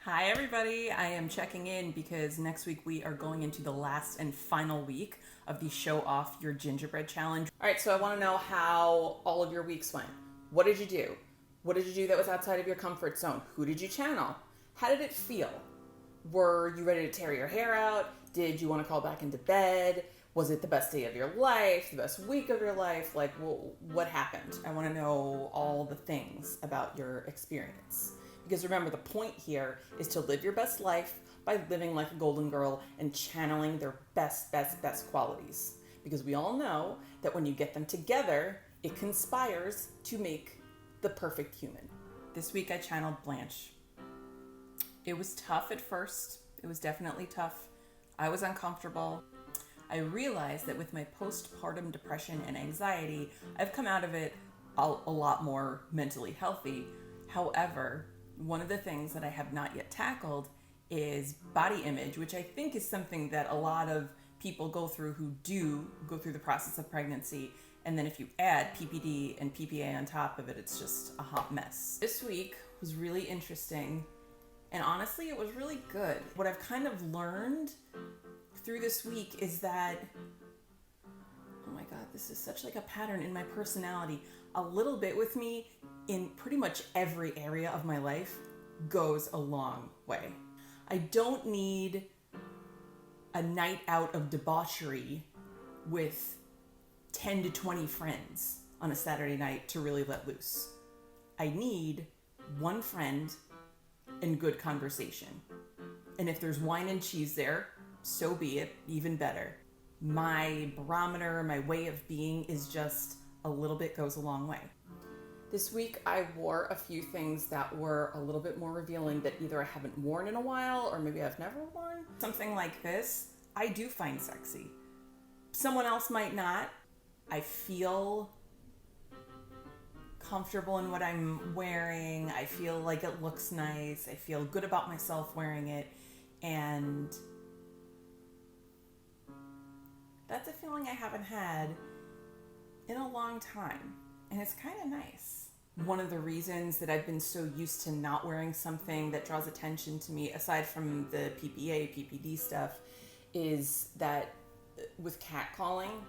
Hi everybody, I am checking in because next week we are going into the last and final week of the Show Off Your Gingerbread challenge. Alright, so I want to know how all of your weeks went. What did you do? What did you do that was outside of your comfort zone? Who did you channel? How did it feel? Were you ready to tear your hair out? Did you want to crawl back into bed? Was it the best day of your life? The best week of your life? Like, what happened? I want to know all the things about your experience. Because remember, the point here is to live your best life by living like a golden girl and channeling their best qualities. Because we all know that when you get them together, it conspires to make the perfect human. This week I channeled Blanche. It was tough at first. It was definitely tough. I was uncomfortable. I realized that with my postpartum depression and anxiety, I've come out of it a lot more mentally healthy. However, one of the things that I have not yet tackled is body image, which I think is something that a lot of people go through who do go through the process of pregnancy. And then if you add PPD and PPA on top of it, it's just a hot mess. This week was really interesting. And honestly, it was really good. What I've kind of learned through this week is that, oh my God, this is such like a pattern in my personality. A little bit with me in pretty much every area of my life goes a long way. I don't need a night out of debauchery with 10 to 20 friends on a Saturday night to really let loose. I need one friend and good conversation. And if there's wine and cheese there, so be it, even better. My barometer, my way of being is just a little bit goes a long way. This week I wore a few things that were a little bit more revealing that either I haven't worn in a while or maybe I've never worn. Something like this, I do find sexy. Someone else might not. I feel comfortable in what I'm wearing. I feel like it looks nice. I feel good about myself wearing it. And that's a feeling I haven't had in a long time. And it's kind of nice. One of the reasons that I've been so used to not wearing something that draws attention to me, aside from the PPA, PPD stuff, is that with catcalling,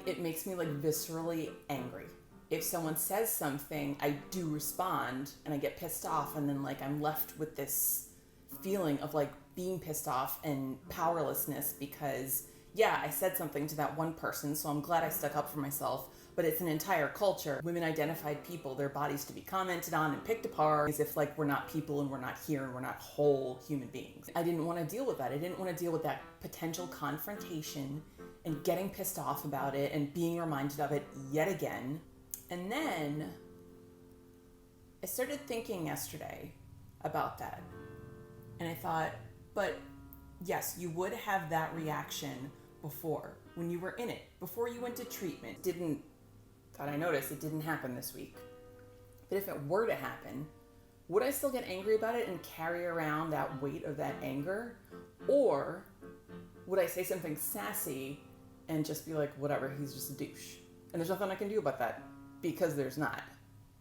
it makes me like viscerally angry. If someone says something, I do respond and I get pissed off, and then like I'm left with this feeling of like being pissed off and powerlessness because yeah, I said something to that one person, so I'm glad I stuck up for myself, but it's an entire culture. Women identified people, their bodies to be commented on and picked apart as if like we're not people and we're not here and we're not whole human beings. I didn't want to deal with that. I didn't want to deal with that potential confrontation and getting pissed off about it and being reminded of it yet again. And then I started thinking yesterday about that. And I thought, but yes, you would have that reaction before, when you were in it, before you went to treatment. Thought I noticed it didn't happen this week. But if it were to happen, would I still get angry about it and carry around that weight of that anger? Or would I say something sassy and just be like, whatever, he's just a douche? And there's nothing I can do about that because there's not.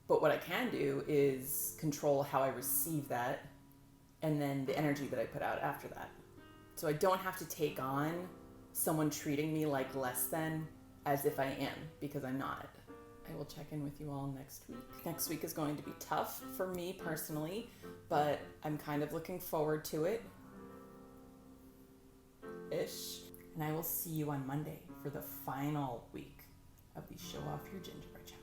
But what I can do is control how I receive that and then the energy that I put out after that. So I don't have to take on someone treating me like less than as if I am, because I'm not. I will check in with you all next week. Next week is going to be tough for me personally, but I'm kind of looking forward to it. And I will see you on Monday for the final week of the Show Off Your Gingerbread challenge.